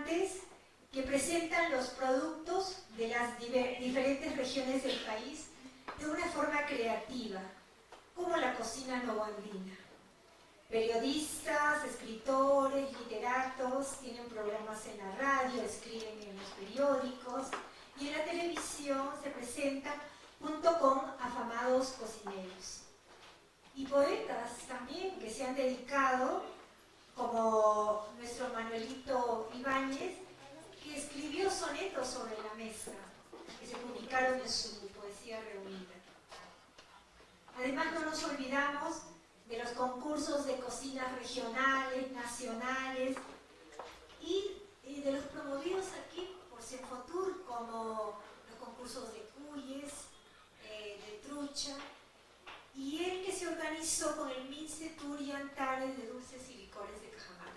restaurantes que presentan los productos de las diferentes regiones del país de una forma creativa, como la cocina novoandina. Periodistas, escritores, literatos tienen programas en la radio, escriben en los periódicos y en la televisión se presentan junto con afamados cocineros. Y poetas también que se han dedicado, como nuestro Manuelito Ibáñez, que escribió sonetos sobre la mesa, que se publicaron en su Poesía Reunida. Además, no nos olvidamos de los concursos de cocinas regionales, nacionales y de los promovidos aquí por Senfotur, como los concursos de cuyes, de trucha, y el que se organizó con el Mincetur y Antares de Dulces y Licores de Cajamarca.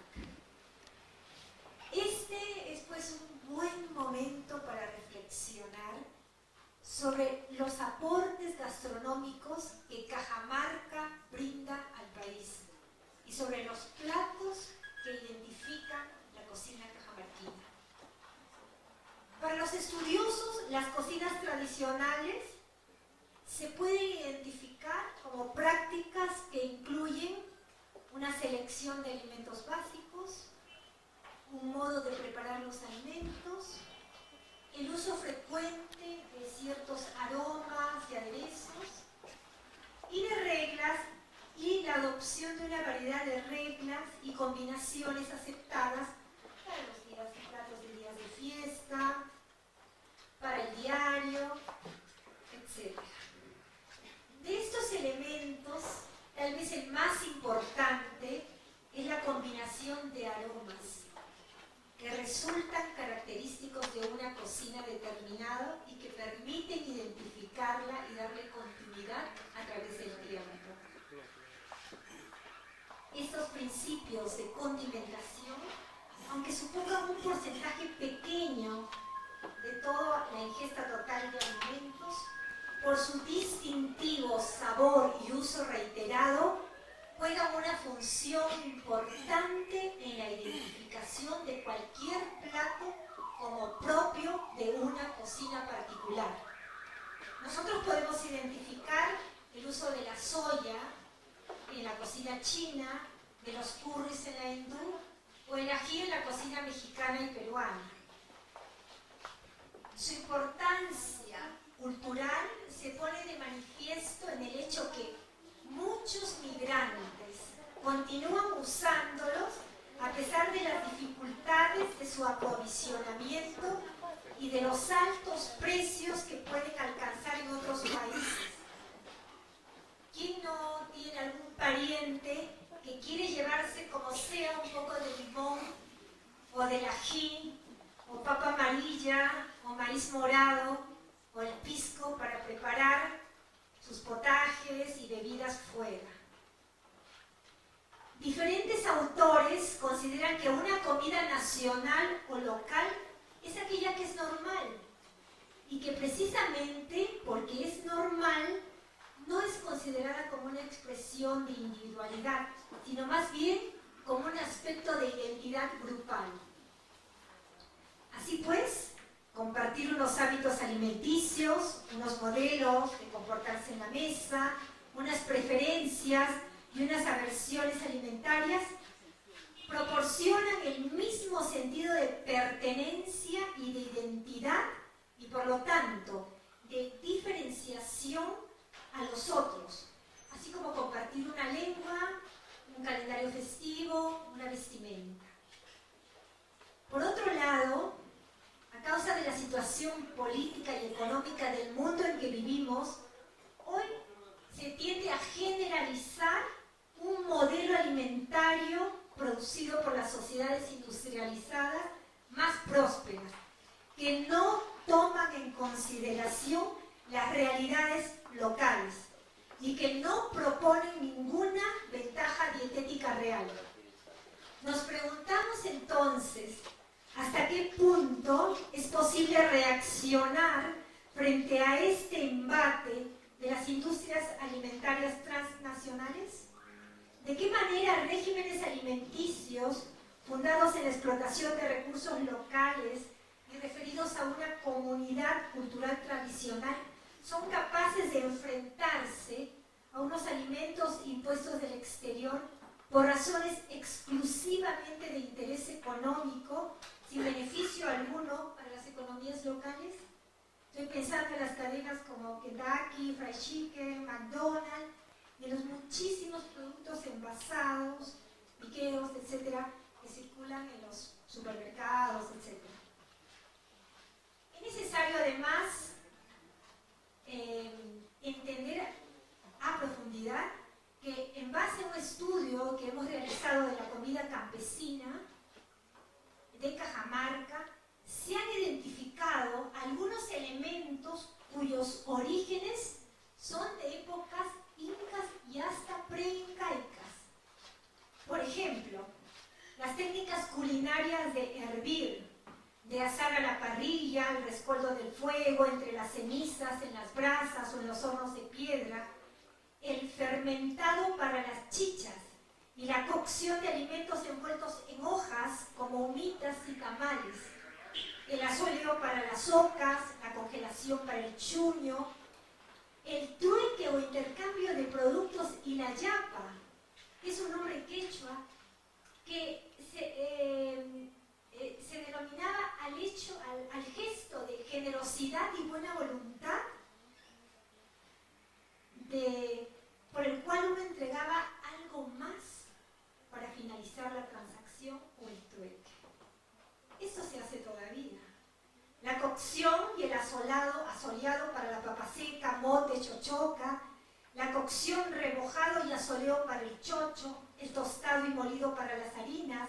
Este es pues un buen momento para reflexionar sobre los aportes gastronómicos que Cajamarca brinda al país y sobre los platos que identifican la cocina cajamarquina. Para los estudiosos, las cocinas tradicionales se pueden identificar como prácticas que incluyen una selección de alimentos básicos, un modo de preparar los alimentos, el uso frecuente de ciertos aromas y aderezos, y de reglas, y la adopción de una variedad de reglas y combinaciones aceptadas para los platos de días de fiesta, para el diario, etc. De estos elementos, tal vez el más importante es la combinación de aromas, que resultan característicos de una cocina determinada y que permiten identificarla y darle continuidad a través del tiempo. Estos principios de condimentación, aunque supongan un porcentaje pequeño de toda la ingesta total de alimentos, por su distintivo sabor y uso reiterado, juegan una función importante en la identificación de cualquier plato como propio de una cocina particular. Nosotros podemos identificar el uso de la soya en la cocina china, de los curries en la hindú o el ají en la cocina mexicana y peruana. Su importancia cultural se pone de manifiesto en el hecho que muchos migrantes continúan usándolos a pesar de las dificultades de su aprovisionamiento y de los altos precios que pueden alcanzar en otros países. ¿Quién no tiene algún pariente que quiere llevarse como sea un poco de limón o del ají o papa amarilla o maíz morado o el pisco para preparar sus potajes y bebidas fuera? Diferentes autores consideran que una comida nacional o local es aquella que es normal y que precisamente porque es normal no es considerada como una expresión de individualidad, sino más bien como un aspecto de identidad grupal. Así pues, compartir unos hábitos alimenticios, unos modelos de comportarse en la mesa, unas preferencias y unas aversiones alimentarias proporcionan el mismo sentido de pertenencia y de identidad y por lo tanto de diferenciación a los otros, así como compartir una lengua, un calendario festivo, una vestimenta. Por otro lado, a causa de la situación política y económica del mundo en que vivimos, hoy se tiende a generalizar un modelo alimentario producido por las sociedades industrializadas más prósperas, que no toman en consideración las realidades locales y que no proponen ninguna ventaja dietética real. Nos preguntamos entonces, ¿hasta qué punto es posible reaccionar frente a este embate de las industrias alimentarias transnacionales? ¿De qué manera regímenes alimenticios fundados en la explotación de recursos locales y referidos a una comunidad cultural tradicional, son capaces de enfrentarse a unos alimentos impuestos del exterior por razones exclusivamente de interés económico, sin beneficio alguno para las economías locales. Estoy pensando en las cadenas como Kentucky, Fried Chicken, McDonald's, y en los muchísimos productos envasados, piqueos, etcétera, que circulan en los supermercados, etcétera. Es necesario además entender a profundidad que en base a un estudio que hemos realizado de la comida campesina de Cajamarca, se han identificado algunos elementos cuyos orígenes son de épocas incas y hasta preincaicas. Por ejemplo, las técnicas culinarias de hervir, de asar a la parrilla, al rescoldo del fuego, entre las cenizas, en las brasas o en los hornos de piedra, el fermentado para las chichas y la cocción de alimentos envueltos en hojas como humitas y tamales, el asoleo para las ocas, la congelación para el chuño, el trueque o intercambio de productos y la yapa, que es un nombre quechua que se denominaba al gesto de generosidad y buena voluntad por el cual uno entregaba algo más para finalizar la transacción o el trueque. Eso se hace todavía. La cocción y el asoleado para la papa seca, mote, chochoca, la cocción, remojado y asoleo para el chocho, el tostado y molido para las harinas,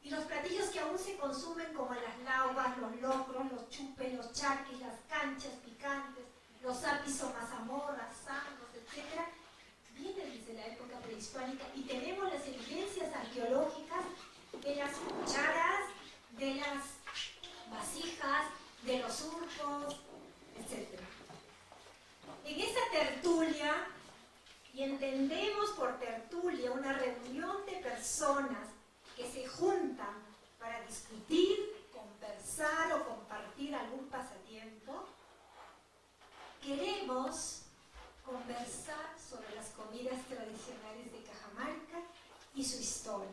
y los platillos que aún se consumen como las laubas, los locros, los chupes, los charquis, las canchas picantes, los apis o mazamorras, sangos, etc., vienen desde la época prehispánica y tenemos las evidencias arqueológicas de las cucharas, de las vasijas, de los surcos, etc. En esta tertulia, y entendemos por tertulia una reunión de personas que se juntan para discutir, conversar o compartir algún pasatiempo, queremos conversar sobre las comidas tradicionales de Cajamarca y su historia.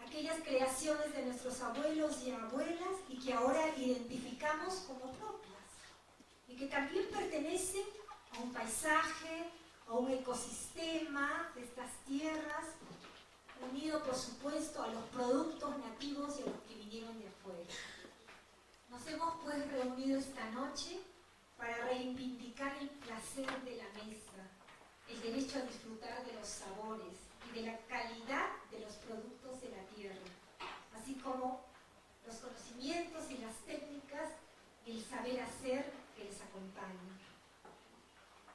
Aquellas creaciones de nuestros abuelos y abuelas y que ahora identificamos como propias y que también pertenecen a un paisaje, a un ecosistema de estas tierras, unido por supuesto a los productos nativos y a los que vinieron de afuera. Nos hemos pues reunido esta noche para reivindicar el placer de la mesa, el derecho a disfrutar de los sabores y de la calidad de los productos de la tierra, así como los conocimientos y las técnicas y el saber hacer que les acompañan.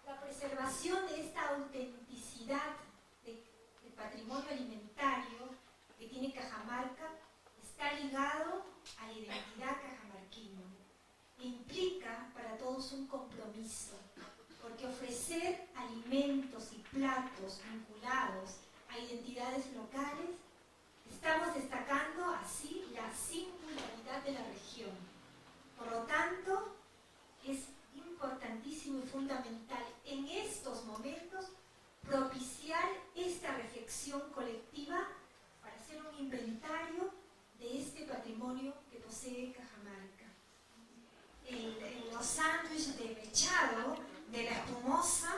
La preservación de esta autenticidad del patrimonio alimentario que tiene Cajamarca está ligado a la identidad cajamarquina. Implica para todos un compromiso, porque ofrecer alimentos y platos vinculados a identidades locales, estamos destacando así la singularidad de la región. Por lo tanto, es importantísimo y fundamental en estos momentos propiciar esta reflexión colectiva para hacer un inventario de este patrimonio que posee Cajamarca. Los sándwiches de mechado, de la espumosa,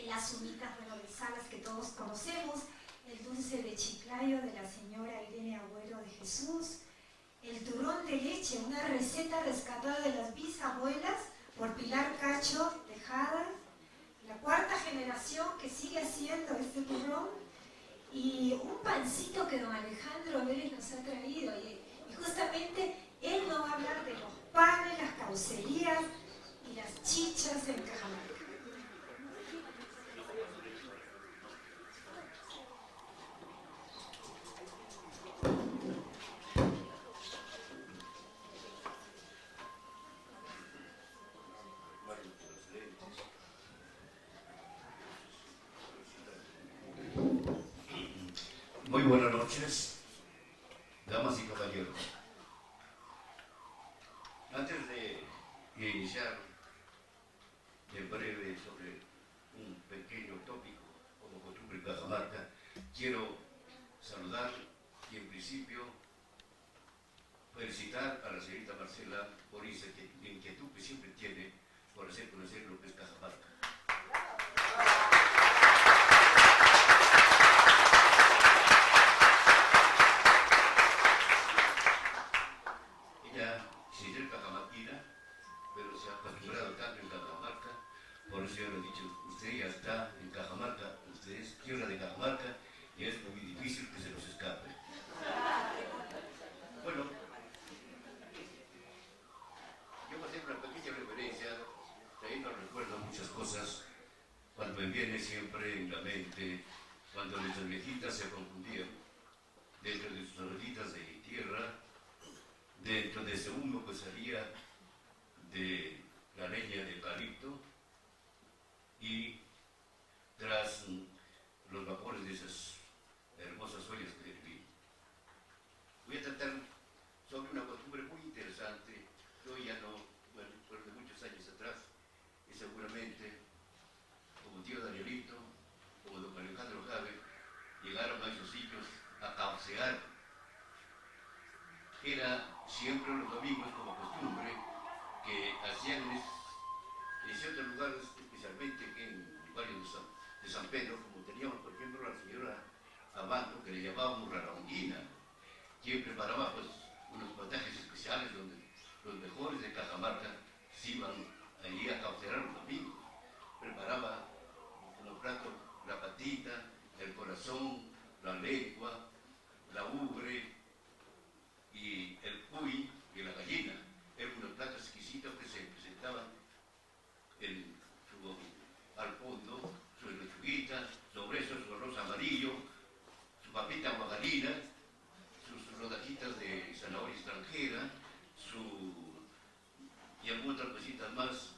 las humitas de salas que todos conocemos, el dulce de chiclayo de la señora Irene Agüero de Jesús, el turrón de leche, una receta rescatada de las bisabuelas por Pilar Cacho Tejada, la cuarta generación que sigue haciendo este turrón, y un pancito que don Alejandro Vélez nos ha traído, y justamente él nos va a hablar de los panes, las caucerías y las chichas en Cajamarca. Muy buenas noches. compañeros. Antes de iniciar en breve sobre un pequeño tópico como costumbre en Cajamarca, quiero saludar y en principio felicitar a la señorita Marcela por esa inquietud que siempre tiene por hacer conocer lo que es Cajamarca. Ella sí es cajamarquina, pero se ha acostumbrado tanto en Cajamarca, por eso yo le he dicho, usted ya está en Cajamarca, usted es tierra de Cajamarca y es muy difícil que se nos escape. Bueno, yo voy a hacer una pequeña referencia, trayendo al recuerdo muchas cosas, cuando me viene siempre en la mente, cuando nuestras viejitas se confundían, dentro de sus orellitas de tierra, dentro de ese humo que salía de la leña de eucalipto y tras los vapores de esas hermosas ollas que hervían. Voy a tratar sobre una costumbre muy interesante, yo ya no, bueno, fue de muchos años atrás, y seguramente, como tío Danielito, como don Alejandro Jave, llegaron a esos sitios a causear. Era siempre los domingos como costumbre que hacían en ciertos lugares, especialmente en varios de San Pedro, como teníamos por ejemplo la señora Abando, que le llamábamos la Longuina, quien preparaba pues unos patajes especiales donde los mejores de Cajamarca se iban allí a cauterar los domingos. Preparaba como plato la patita, el corazón, la lengua, la ubre y el cuy y la gallina. Eran unos platos exquisitos que se presentaban al fondo, su lechuguita, sobre eso su arroz amarillo, su papita guajalina, sus rodajitas de zanahoria extranjera, y algunas otras cositas más,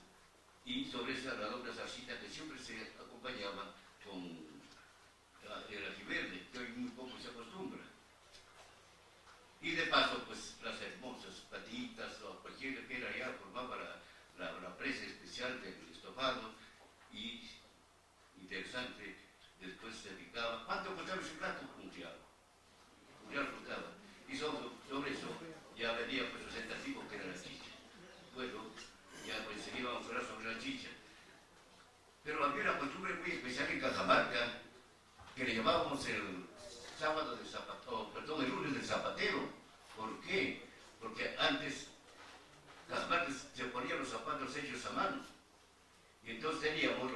y sobre esa la doble salsita que siempre se acompañaba con el ají verde, que hoy muy poco se acostumbra. Y de paso, pues las hermosas patitas o cualquier que era ya formaba la presa especial del estofado y interesante, después se picaba. ¿Cuánto costaba ese plato? Un real costaba. Y sobre eso ya venía pues los tentativos que era la chicha. Bueno, ya pues seguíamos a hablar sobre la chicha. Pero había una costumbre muy especial en Cajamarca que le llamábamos el sábado de zapatero, perdón, el lunes del zapatero. ¿Por qué? Porque antes Cajamarca se ponían los zapatos hechos a mano. Y entonces teníamos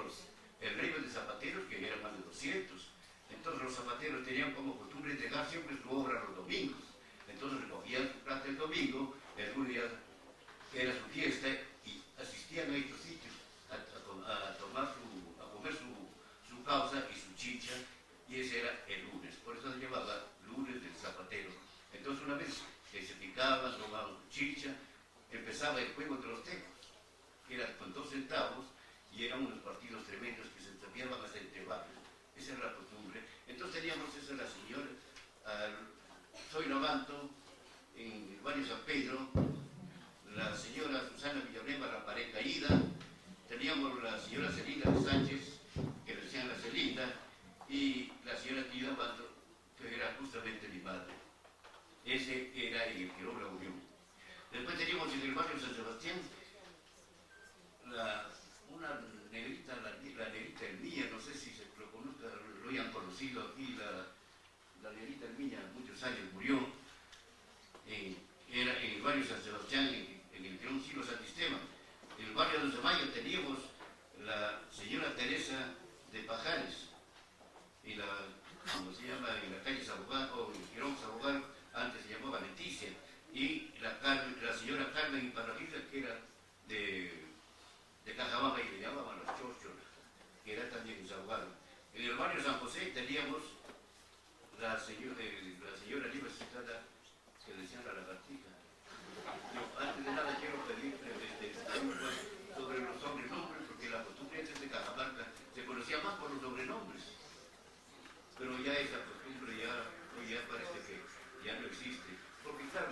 el gremio de zapateros, que eran más de 200. Entonces los zapateros tenían como costumbre entregar siempre su obra los domingos. Entonces recogían su plata el domingo, el lunes ya era su fiesta, y asistían a estos sitios a comer su causa y su chicha, y ese era el lunes. Por eso se llamaba lunes del zapatero. Entonces una vez que se picaban, tomaban chicha, empezaba el juego de los tecos, que era con 2 centavos, y eran unos partidos tremendos que se enviaban hasta entre barrios. Esa era la costumbre. Entonces teníamos esa la señora, soy Novanto, en el barrio San Pedro, la señora Susana Villanueva, la pared caída, teníamos la señora Celina Sánchez, que le decían la Celina, y la señora Tida Bando, que era justamente mi madre. Ese era el que logra unión. Después teníamos en el barrio San Sebastián una negrita, la negrita Hermía, no sé si se lo conozca, lo hayan conocido aquí, la negrita Hermía, muchos años murió. Era en el barrio San Sebastián, en el Girón Silo Santistema. En el barrio de Mayo teníamos la señora Teresa de Pajares, y como se llama, en la calle Sabogal, o en el Girón Sabogal, antes se llamaba Leticia, y la señora Carmen Iparraguirre, que era de Cajamarca, y le llamaban los Chorcholas, que era también en Sabogal. En el barrio San José teníamos la señora Libre Citada, que le decían la lagartija. Antes de nada quiero pedir sobre los sobrenombres, porque la costumbre antes de Cajamarca se conocía más por los sobrenombres, pero ya esa costumbre ya parece que ya no existe, porque claro,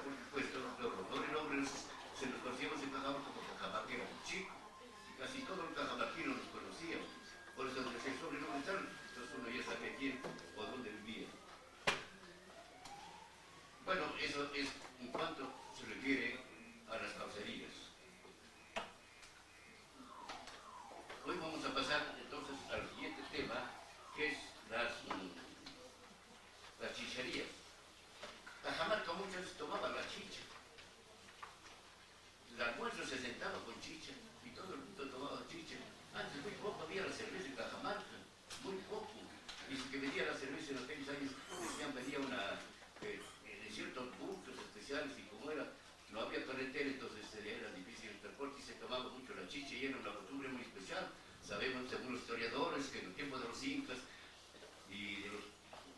chicha y todo el mundo tomaba chicha. Antes muy poco había la cerveza en Cajamarca, muy poco. Y si que vendía la cerveza en aquellos años, decían venía una, de ciertos puntos especiales y como era, no había carretera, entonces era difícil el transporte y se tomaba mucho la chicha y era una costumbre muy especial. Sabemos, según los historiadores, que en el tiempo de los incas y de los,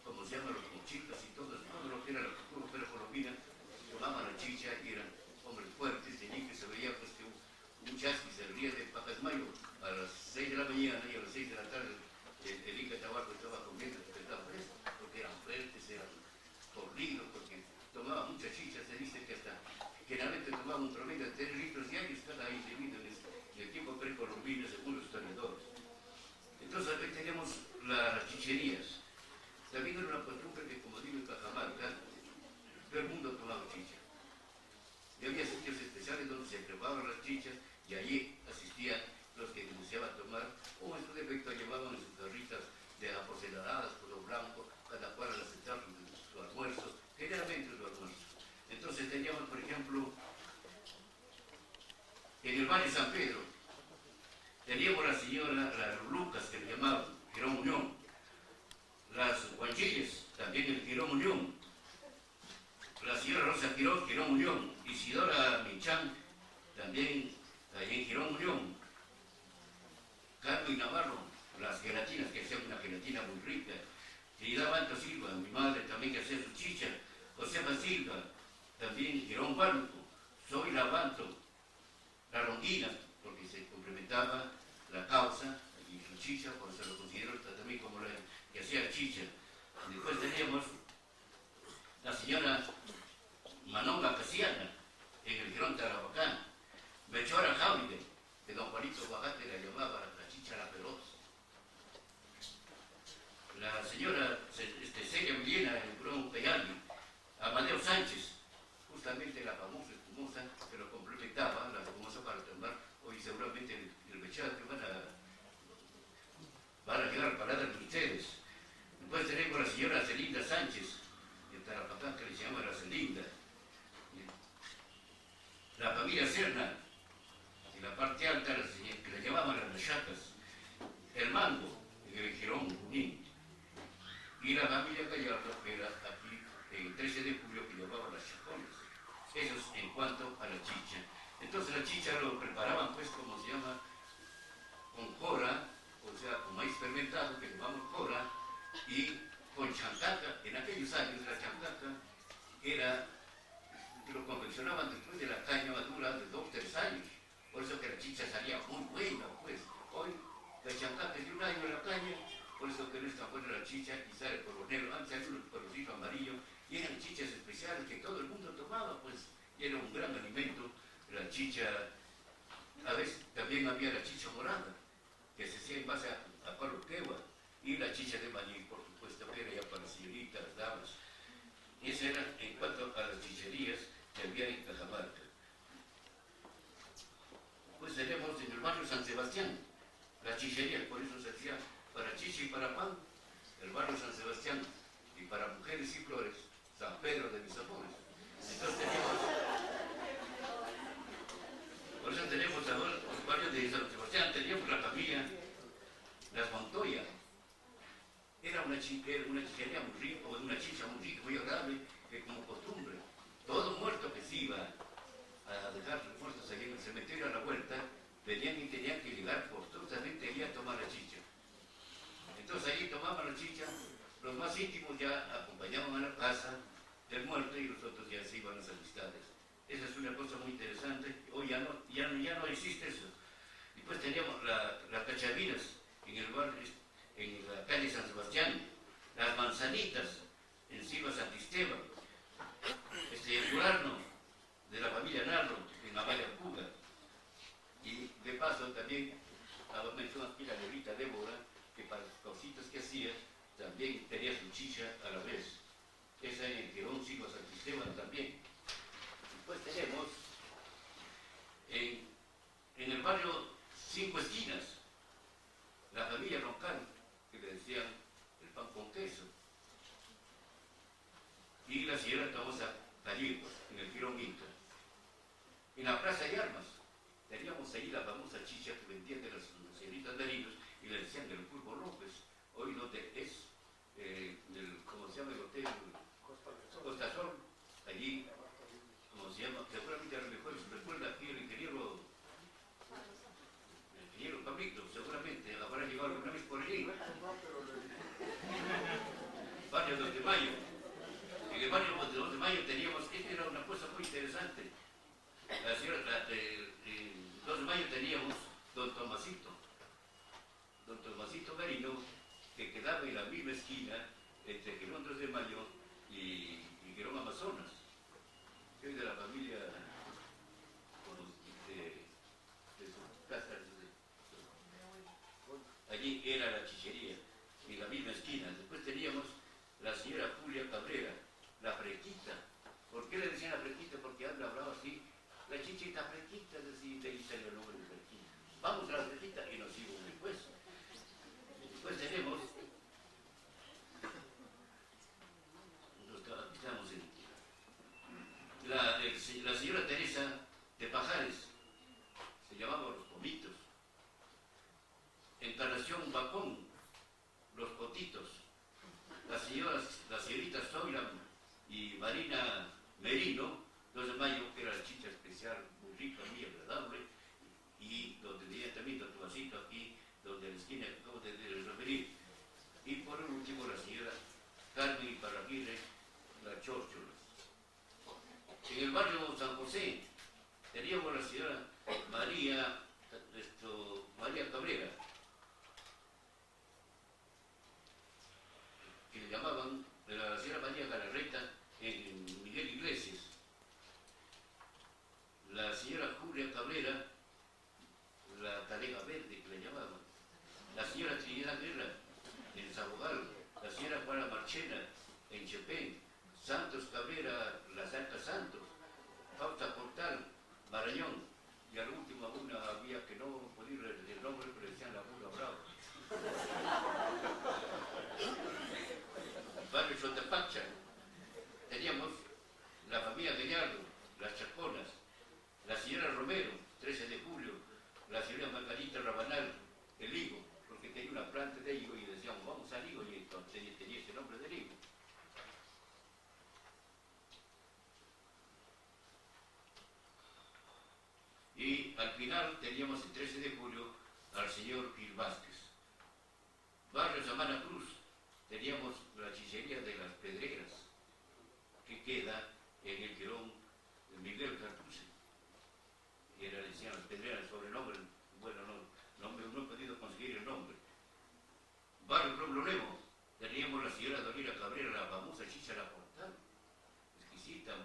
como se llaman, los mochicas y todo lo que era la cultura colombina, tomaban la chicha y eran hombres fuertes, y allí que se veía pues que un chasqui se ría de Pacasmayo a las 6 de la mañana y a las 6 de la tarde el Inca Tabaco estaba comiendo pescado fresco, porque eran fuertes, eran corridos, porque tomaban mucha chicha, se dice que hasta generalmente tomaban un promedio de 3 litros diarios cada individuo en el tiempo precolombino, según los historiadores. Entonces aquí tenemos las chicherías. También era una costumbre que, como digo, en Cajamarca, todo el mundo tomaba chicha. Y había sitios especiales donde se preparaban las chichas y allí asistían los que deseaban tomar, o en su defecto llevaban en sus carritas de aporcelanadas, color blanco, cada cual al aceptar su almuerzo, generalmente su almuerzo. Entonces teníamos, por ejemplo, en el Valle San Pedro, teníamos la señora, las Lucas, que le llamaban, Girón Muñón, las Guanchilles, también el Girón Muñón, la señora Rosa Quirós, Girón Muñón, Isidora Michán, también ahí en Girón Muñón, Carlos y Navarro, las gelatinas, que hacían una gelatina muy rica, Trinidad Banto Silva, mi madre también que hacía su chicha, Josefa Silva, también Girón Bánuco, Soy Lavanto, la Ronquina, porque se complementaba la causa y su chicha, por eso lo considero también como la que hacía chicha. Después teníamos la señora Manonga Casiana, en el Girón Tarapacán, Melchora Jaime, que don Juanito Guajate la llamaba la chicha la feroz. La señora Celia Villena, en el Girón Peyali, Amadeo Sánchez, justamente la famosa espumosa que lo complementaba, la espumosa para tomar, hoy seguramente el bechate van a llegar al paladar de ustedes. Después tenemos a la señora Celinda Sánchez, de Tarapacán, que le llama la Celinda. La familia Serna, en la parte alta, que le llamaban las Chacas, el Mango, en el Girón Junín, y la familia Gallardo, que era aquí, en el 13 de julio, que llamaban las Chacones. Eso es en cuanto a la chicha. Entonces la chicha lo preparaban, pues, como se llama, con jora, o sea, con maíz fermentado, que llamamos jora, y con chancaca. En aquellos años la chancaca era, lo confeccionaban después de la caña madura de 2 o 3 años. Por eso que la chicha salía muy buena, pues. Hoy la chancaca es de 1 año en la caña, por eso que no es tan buena la chicha y sale el color negro. Antes había un colorcito amarillo y eran chichas especiales que todo el mundo tomaba, pues. Y era un gran alimento. La chicha, a veces también había la chicha morada, que se hacía en base a palo quewa, y la chicha de maní, por supuesto, que era ya para las señoritas, las damas. Y eso era en cuanto a las chicherías que había en Cajamarca. Pues tenemos en el barrio San Sebastián, la chichería, por eso se hacía para chicha y para pan, el barrio San Sebastián, y para mujeres y flores, San Pedro de mis amores. Entonces por eso tenemos ahora los barrios de San Sebastián, teníamos la familia Las Montoya. Era una chichería muy rica, una chicha muy rica, muy agradable, que como costumbre, todo muerto que se iba a dejar sus muertos allí en el cementerio a la vuelta, venían y tenían que llegar forzosamente allí a tomar la chicha. Entonces allí tomaban la chicha, los más íntimos ya acompañaban a la casa del muerto y los otros ya se iban a las amistades. Esa es una cosa muy interesante. Hoy ya no existe eso. Después teníamos las cachavinas en el barrio, en la calle San Sebastián, las manzanitas en Silva Santisteban, el Curarno de la familia Narro en la Valle Cuba. Y de paso también mencionas aquí la negrita Débora, que para los cositas que hacía también tenía su chicha a la vez. Esa en el Girón Silva Santisteban también. Después tenemos en el barrio Cinco Esquinas, la familia Roncal, que le decían el pan con queso, y la señora Tabosa Talligo, en el Girón Inca. En la Plaza de Armas, teníamos ahí la famosa chicha que vendían de las señoritas Merinos y le decían del Pulpo López, hoy donde es, ¿cómo se llama el hotel? Costa Sol, allí, ¿cómo se llama? Seguramente a lo mejor se recuerda aquí el ingeniero Pablito, seguramente, habrá llegado alguna vez por allí. Barrio 2 de Mayo. En el barrio 2 de Mayo teníamos, esta era una cosa muy interesante. La señora, en 2 de Mayo teníamos don Tomasito Merino, que quedaba en la misma esquina entre Girón 2 de Mayo y Girón Amazonas. Soy de la familia de su casa. Allí era la chichería, en la misma esquina. Después teníamos la señora Julia Cabrera, la frequita. ¿Por qué le decían la frequita? Porque hablaba así, la chichita frequita, decía, de ahí salió el nombre de frequita. Vamos a la frequita y nos sigo después. Después tenemos, estamos en la señora Teresa de Pajares, se llamaba Los Pomitos. Encarnación Bacón, Los Cotitos. La señorita Zoila y Marina Merino, 2 de Mayo, que era la chicha especial, muy rica, muy agradable, y donde tenía también don Tomasito aquí, donde en la esquina que acabo de referir. Y por último la señora Carmen Iparraguirre, la Chórchola. En el barrio San José teníamos la señora María Cabrera, que le llamaban la señora María Galarreta en Miguel Iglesias. La señora Julia Cabrera, la Talega Verde, que le llamaban. La señora Trinidad Guerra, en Zabogal. La señora Juana Marchena, en Chepén. Santos Cabrera, la Santa Santos. Fausta Portal, Marañón. Y al último una había que no podía el nombre, pero decían la Mula Bravo. Barrio Chotapacha, teníamos la familia Gallardo, las Chaconas, la señora Romero, 13 de julio, la señora Margarita Rabanal, el higo, porque tenía una planta de higo y decíamos, vamos al higo, y entonces tenía ese nombre del higo. Y al final teníamos el 13 de julio al señor Gil Vázquez. Barrio Samana Cruz, teníamos la chichería de las Pedreras, que queda en el Girón de Miguel Cartuce. Y era, decían las Pedreras, el sobrenombre, bueno, no he podido conseguir el nombre. Barrio Problemo, teníamos la señora Dolira Cabrera, la famosa chicha La Portal, exquisita,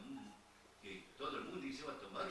que todo el mundo se iba a tomar.